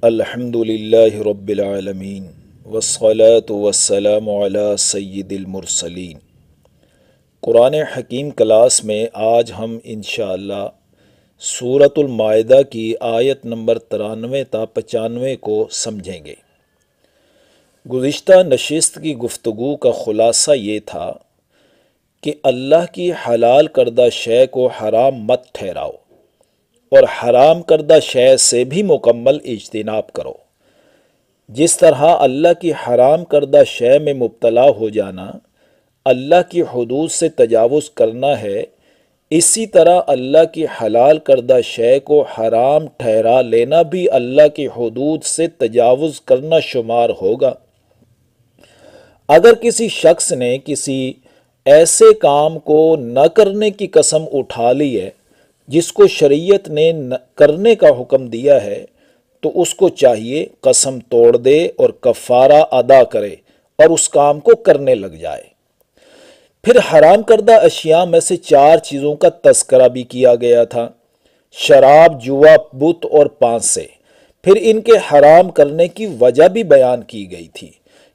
الحمد للہ رب العالمین والصلاة والسلام علی سید المرسلین۔ قرآن حکیم کلاس میں آج ہم انشاءاللہ سورۃ المائدہ کی آیت نمبر 93 تا 95 کو سمجھیں گے۔ گزشتہ نشست کی گفتگو کا خلاصہ یہ تھا کہ اللہ کی حلال کردہ شے کو حرام مت ٹھہراؤ اور حرام کردہ شے سے بھی مکمل اجتناب کرو۔ جس طرح اللہ کی حرام کردہ شے میں مبتلا ہو جانا اللہ کی حدود سے تجاوز کرنا ہے، اسی طرح اللہ کی حلال کردہ شے کو حرام ٹھہرا لینا بھی اللہ کی حدود سے تجاوز کرنا شمار ہوگا۔ اگر کسی شخص نے کسی ایسے کام کو نہ کرنے کی قسم اٹھا لی ہے جس کو شریعت نے کرنے کا حکم دیا ہے، تو اس کو چاہیے قسم توڑ دے اور کفارہ ادا کرے اور اس کام کو کرنے لگ جائے۔ پھر حرام کردہ اشیاء میں سے 4 چیزوں کا تذکرہ بھی کیا گیا تھا: شراب، جوا، بت اور پانسے۔ پھر ان کے حرام کرنے کی وجہ بھی بیان کی گئی تھی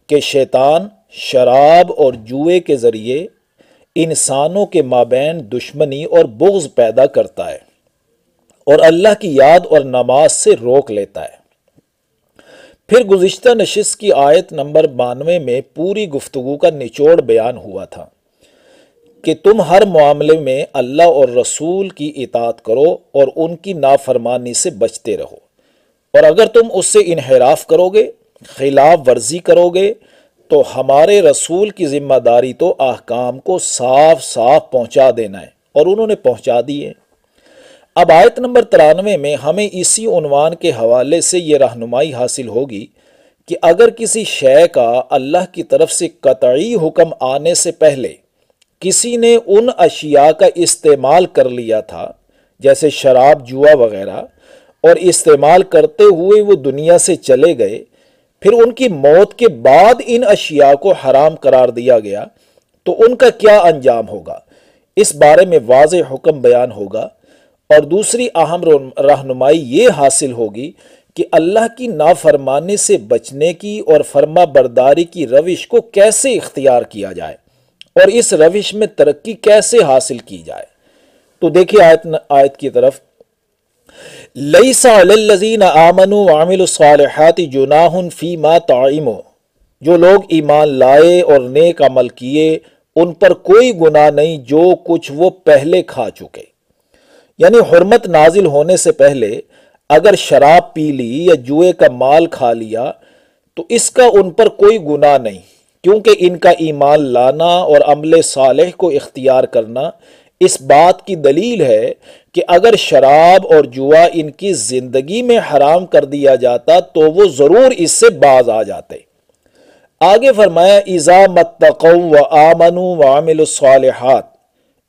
کہ شیطان شراب اور جوئے کے ذریعے انسانوں کے مابین دشمنی اور بغض پیدا کرتا ہے اور اللہ کی یاد اور نماز سے روک لیتا ہے۔ پھر گزشتہ نشست کی آیت نمبر 92 میں پوری گفتگو کا نچوڑ بیان ہوا تھا کہ تم ہر معاملے میں اللہ اور رسول کی اطاعت کرو اور ان کی نافرمانی سے بچتے رہو، اور اگر تم اس سے انحراف کرو گے، خلاف ورزی کرو گے، تو ہمارے رسول کی ذمہ داری تو احکام کو صاف صاف پہنچا دینا ہے، اور انہوں نے پہنچا دیے۔ اب آیت نمبر 93 میں ہمیں اسی عنوان کے حوالے سے یہ رہنمائی حاصل ہوگی کہ اگر کسی شے کا اللہ کی طرف سے قطعی حکم آنے سے پہلے کسی نے ان اشیاء کا استعمال کر لیا تھا، جیسے شراب، جوا وغیرہ، اور استعمال کرتے ہوئے وہ دنیا سے چلے گئے، پھر ان کی موت کے بعد ان اشیاء کو حرام قرار دیا گیا، تو ان کا کیا انجام ہوگا، اس بارے میں واضح حکم بیان ہوگا۔ اور دوسری اہم رہنمائی یہ حاصل ہوگی کہ اللہ کی نافرمانی سے بچنے کی اور فرما برداری کی روش کو کیسے اختیار کیا جائے اور اس روش میں ترقی کیسے حاصل کی جائے۔ تو دیکھیے آیت کی طرف، لَيْسَ عَلَى الَّذِينَ آمَنُوا وَعَمِلُوا الصَّالِحَاتِ جُنَاحٌ فِيمَا طَعِمُوا۔ جو لوگ ایمان لائے اور نیک عمل کیے، ان پر کوئی گناہ نہیں جو کچھ وہ پہلے کھا چکے۔ یعنی حرمت نازل ہونے سے پہلے اگر شراب پی لی یا جوئے کا مال کھا لیا تو اس کا ان پر کوئی گناہ نہیں، کیونکہ ان کا ایمان لانا اور عمل صالح کو اختیار کرنا اس بات کی دلیل ہے کہ اگر شراب اور جوا ان کی زندگی میں حرام کر دیا جاتا تو وہ ضرور اس سے باز آ جاتے۔ آگے فرمایا اذا متقوا وآمنوا وعملوا الصالحات،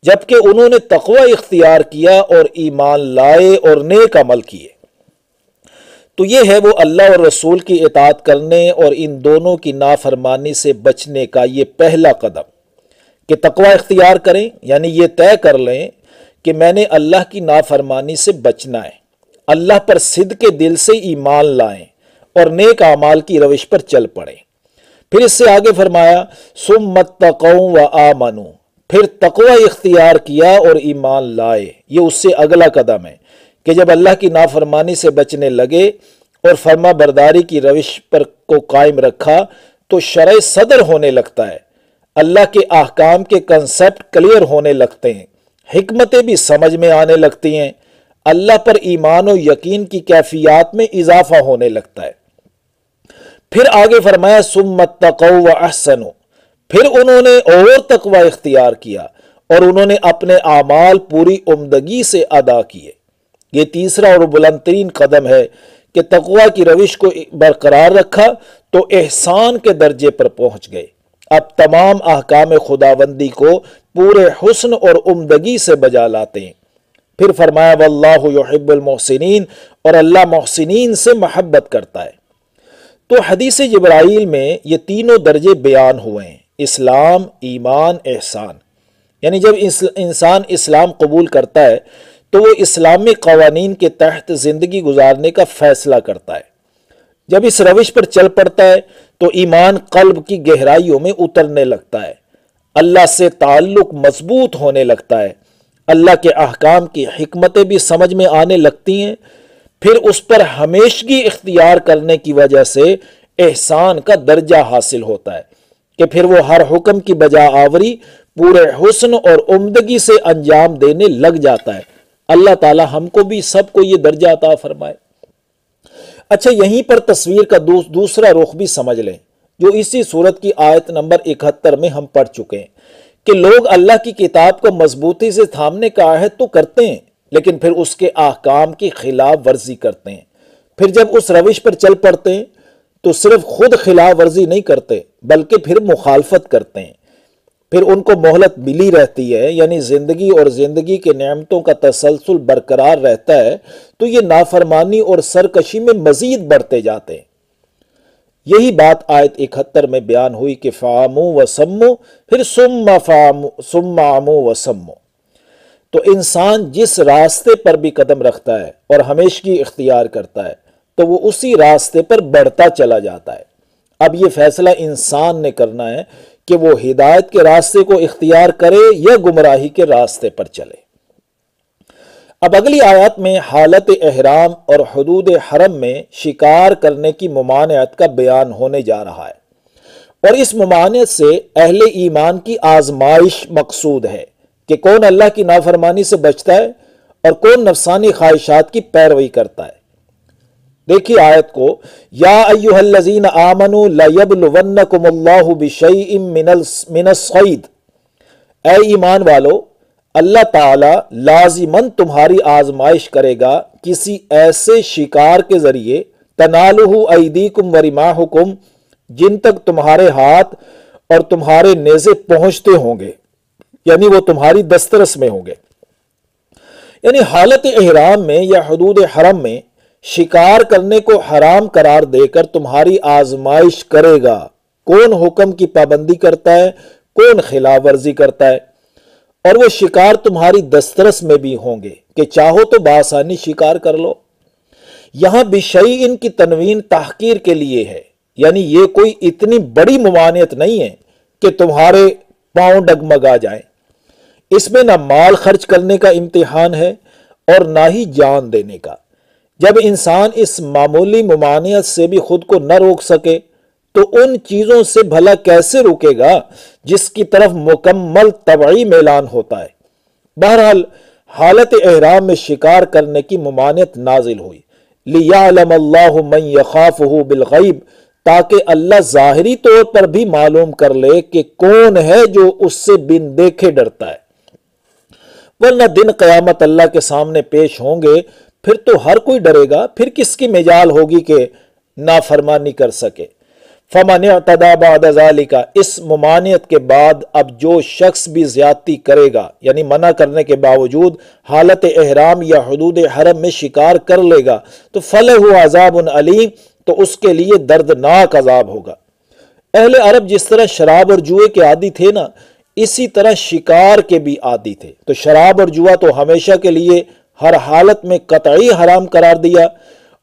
جبکہ انہوں نے تقوی اختیار کیا اور ایمان لائے اور نیک عمل کیے۔ تو یہ ہے وہ اللہ اور رسول کی اطاعت کرنے اور ان دونوں کی نافرمانی سے بچنے کا یہ پہلا قدم کہ تقوی اختیار کریں، یعنی یہ طے کر لیں کہ میں نے اللہ کی نافرمانی سے بچنا ہے، اللہ پر صدق کے دل سے ایمان لائیں اور نیک اعمال کی روش پر چل پڑیں۔ پھر اس سے آگے فرمایا ثم اتقوا وآمنوا، پھر تقوی اختیار کیا اور ایمان لائے۔ یہ اس سے اگلا قدم ہے کہ جب اللہ کی نافرمانی سے بچنے لگے اور فرما برداری کی روش پر کو قائم رکھا تو شرع صدر ہونے لگتا ہے، اللہ کے احکام کے کنسپٹ کلیئر ہونے لگتے ہیں، حکمتیں بھی سمجھ میں آنے لگتی ہیں، اللہ پر ایمان و یقین کی کیفیات میں اضافہ ہونے لگتا ہے۔ پھر آگے فرمایا ثم اتقوا واحسنوا، پھر انہوں نے اور تقوی اختیار کیا اور انہوں نے اپنے اعمال پوری عمدگی سے ادا کیے۔ یہ تیسرا اور بلند ترین قدم ہے کہ تقوی کی روش کو برقرار رکھا تو احسان کے درجے پر پہنچ گئے، اب تمام احکام خداوندی کو پورے حسن اور عمدگی سے بجا لاتے ہیں۔ پھر فرمایا واللہ یحب المحسنین، اور اللہ محسنین سے محبت کرتا ہے۔ تو حدیث جبرائیل میں یہ تینوں درجے بیان ہوئے ہیں: اسلام، ایمان، احسان۔ یعنی جب انسان اسلام قبول کرتا ہے تو وہ اسلامی قوانین کے تحت زندگی گزارنے کا فیصلہ کرتا ہے، جب اس روش پر چل پڑتا ہے تو ایمان قلب کی گہرائیوں میں اترنے لگتا ہے، اللہ سے تعلق مضبوط ہونے لگتا ہے، اللہ کے احکام کی حکمتیں بھی سمجھ میں آنے لگتی ہیں، پھر اس پر ہمیشگی اختیار کرنے کی وجہ سے احسان کا درجہ حاصل ہوتا ہے کہ پھر وہ ہر حکم کی بجا آوری پورے حسن اور عمدگی سے انجام دینے لگ جاتا ہے۔ اللہ تعالی ہم کو بھی سب کو یہ درجہ عطا فرمائے۔ اچھا، یہیں پر تصویر کا دوسرا رخ بھی سمجھ لیں جو اسی سورت کی آیت نمبر 71 میں ہم پڑھ چکے ہیں کہ لوگ اللہ کی کتاب کو مضبوطی سے تھامنے کا عہد تو کرتے ہیں لیکن پھر اس کے احکام کی خلاف ورزی کرتے ہیں۔ پھر جب اس روش پر چل پڑتے ہیں تو صرف خود خلاف ورزی نہیں کرتے بلکہ پھر مخالفت کرتے ہیں، پھر ان کو مہلت ملی رہتی ہے، یعنی زندگی اور زندگی کے نعمتوں کا تسلسل برقرار رہتا ہے، تو یہ نافرمانی اور سرکشی میں مزید بڑھتے جاتے ہیں۔ یہی بات آیت 71 میں بیان ہوئی کہ فَعَمُوا وَسَمُّوا، پھر ثُمَّ عَمُوا وَسَمُّوا۔ تو انسان جس راستے پر بھی قدم رکھتا ہے اور ہمیشگی اختیار کرتا ہے تو وہ اسی راستے پر بڑھتا چلا جاتا ہے۔ اب یہ فیصلہ انسان نے کرنا ہے کہ وہ ہدایت کے راستے کو اختیار کرے یا گمراہی کے راستے پر چلے۔ اب اگلی آیات میں حالت احرام اور حدود حرم میں شکار کرنے کی ممانعت کا بیان ہونے جا رہا ہے، اور اس ممانعت سے اہل ایمان کی آزمائش مقصود ہے کہ کون اللہ کی نافرمانی سے بچتا ہے اور کون نفسانی خواہشات کی پیروی کرتا ہے۔ دیکھیے آیت کو، یا ایھا الذین آمنوا لیبلونکم اللہ بشیء من الصید، اے ایمان والو، اللہ تعالی لازماً تمہاری آزمائش کرے گا کسی ایسے شکار کے ذریعے تنالہ ایدیکم ورماحکم، جن تک تمہارے ہاتھ اور تمہارے نیزے پہنچتے ہوں گے، یعنی وہ تمہاری دسترس میں ہوں گے۔ یعنی حالت احرام میں یا حدود حرم میں شکار کرنے کو حرام قرار دے کر تمہاری آزمائش کرے گا، کون حکم کی پابندی کرتا ہے، کون خلاف ورزی کرتا ہے، اور وہ شکار تمہاری دسترس میں بھی ہوں گے کہ چاہو تو بآسانی شکار کر لو۔ یہاں بشیء کی تنوین تحقیر کے لیے ہے، یعنی یہ کوئی اتنی بڑی ممانعت نہیں ہے کہ تمہارے پاؤں ڈگمگا جائیں۔ اس میں نہ مال خرچ کرنے کا امتحان ہے اور نہ ہی جان دینے کا۔ جب انسان اس معمولی ممانعت سے بھی خود کو نہ روک سکے تو ان چیزوں سے بھلا کیسے روکے گا جس کی طرف مکمل طبعی میلان ہوتا ہے۔ بہرحال حالت احرام میں شکار کرنے کی ممانعت نازل ہوئی، لِيَعْلَمَ اللَّهُ مَنْ يَخَافُهُ بِالْغَيْبِ، تاکہ اللہ ظاہری طور پر بھی معلوم کر لے کہ کون ہے جو اس سے بن دیکھے ڈرتا ہے، ورنہ دن قیامت اللہ کے سامنے پیش ہوں گے، پھر تو ہر کوئی ڈرے گا، پھر کس کی مجال ہوگی کہ نافرمانی کر سکے۔ فَمَنِ اعْتَدَى بَعْدَ ذَلِكَ، اس ممانعت کے بعد اب جو شخص بھی زیادتی کرے گا، یعنی منع کرنے کے باوجود حالت احرام یا حدود حرم میں شکار کر لے گا، تو فَلَهُ عَذَابٌ عَلِيمٌ، تو اس کے لیے دردناک عذاب ہوگا۔ اہل عرب جس طرح شراب اور جوئے کے عادی تھے نا، اسی طرح شکار کے بھی عادی تھے، تو شراب اور جوا تو ہمیشہ کے لیے ہر حالت میں قطعی حرام قرار دیا،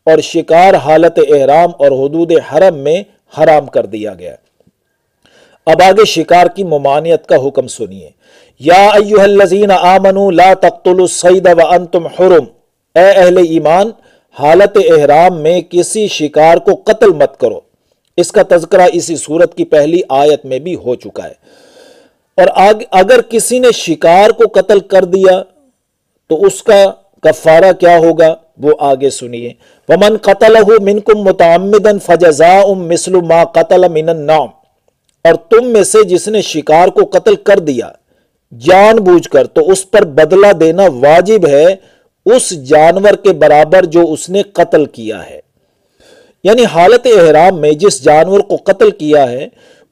اور شکار حالت احرام اور حدود حرم میں حرام کر دیا گیا۔ اب آگے شکار کی ممانعت کا حکم سنیے، یا ایھا الذین آمنوا لا تقتلوا الصید وانتم حرم، اے اہل ایمان، حالت احرام میں کسی شکار کو قتل مت کرو۔ اس کا تذکرہ اسی سورت کی پہلی آیت میں بھی ہو چکا ہے، اور اگر کسی نے شکار کو قتل کر دیا تو اس کا کفارہ کیا ہوگا وہ آگے سنیے، وَمَنْ قَتَلَهُ مِنْكُمْ مُتَعَمِّدًا فَجَزَاءٌ مِثْلُ مَا قَتَلَ مِنَ النَّعْمِ، اور تم میں سے جس نے شکار کو قتل کر دیا جان بوجھ کر تو اس پر بدلہ دینا واجب ہے اس جانور کے برابر جو اس نے قتل کیا ہے۔ یعنی حالت احرام میں جس جانور کو قتل کیا ہے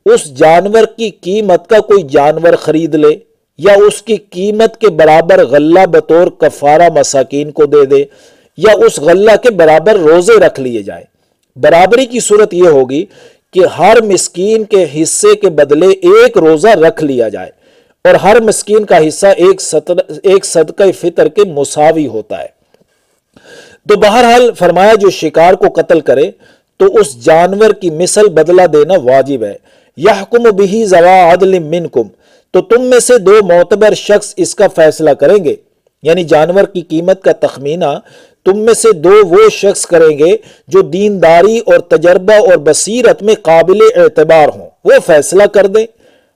اس جانور کی قیمت کا کوئی جانور خرید لے، یا اس کی قیمت کے برابر غلہ بطور کفارہ مساکین کو دے دے، یا اس غلہ کے برابر روزے رکھ لیے جائیں۔ برابری کی صورت یہ ہوگی کہ ہر مسکین کے حصے کے بدلے ایک روزہ رکھ لیا جائے، اور ہر مسکین کا حصہ ایک صدقہ فطر کے مساوی ہوتا ہے۔ تو بہرحال فرمایا جو شکار کو قتل کرے تو اس جانور کی مثل بدلہ دینا واجب ہے۔ یحکم بہ ذوا عدل منکم، تو تم میں سے 2 معتبر شخص اس کا فیصلہ کریں گے، یعنی جانور کی قیمت کا تخمینہ تم میں سے 2 وہ شخص کریں گے جو دینداری اور تجربہ اور بصیرت میں قابل اعتبار ہوں، وہ فیصلہ کر دیں۔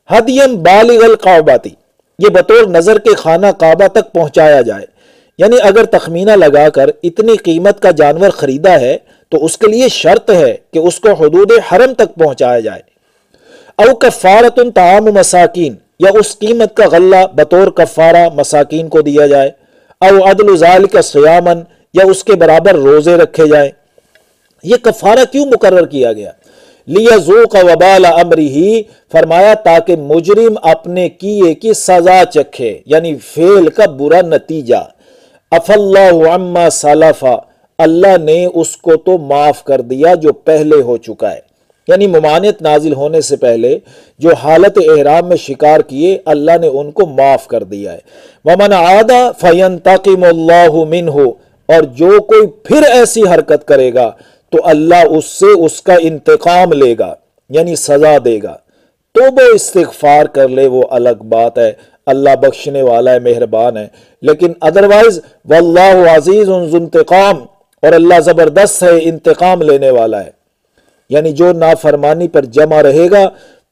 ہدیم بالغ الکعبۃ، یہ بطور نظر کے خانہ کعبہ تک پہنچایا جائے، یعنی اگر تخمینہ لگا کر اتنی قیمت کا جانور خریدا ہے تو اس کے لیے شرط ہے کہ اس کو حدود حرم تک پہنچایا جائے۔ او کفارۃ طعام مساکین، یا اس قیمت کا غلہ بطور کفارہ مساکین کو دیا جائے۔ او عدل ذالک صیاما، یا اس کے برابر روزے رکھے جائیں۔ یہ کفارہ کیوں مقرر کیا گیا؟ لیذوق وبال امرہ، فرمایا تاکہ مجرم اپنے کیے کی سزا چکھے، یعنی فعل کا برا نتیجہ۔ عفا اللہ عما سلف، اللہ نے اس کو تو معاف کر دیا جو پہلے ہو چکا ہے، یعنی ممانعت نازل ہونے سے پہلے جو حالت احرام میں شکار کیے اللہ نے ان کو معاف کر دیا ہے۔ ومن عاد فینتقم اللہ منہ، اور جو کوئی پھر ایسی حرکت کرے گا تو اللہ اس سے اس کا انتقام لے گا، یعنی سزا دے گا۔ توبہ استغفار کر لے وہ الگ بات ہے، اللہ بخشنے والا ہے، مہربان ہے، لیکن ادروائز واللہ عزیز ذو انتقام، اور اللہ زبردست ہے، انتقام لینے والا ہے، یعنی جو نافرمانی پر جمع رہے گا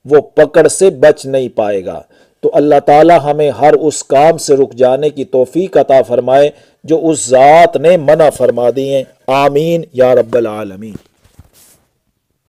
وہ پکڑ سے بچ نہیں پائے گا۔ تو اللہ تعالی ہمیں ہر اس کام سے رک جانے کی توفیق عطا فرمائے جو اس ذات نے منع فرما دی ہیں۔ آمین یا رب العالمین۔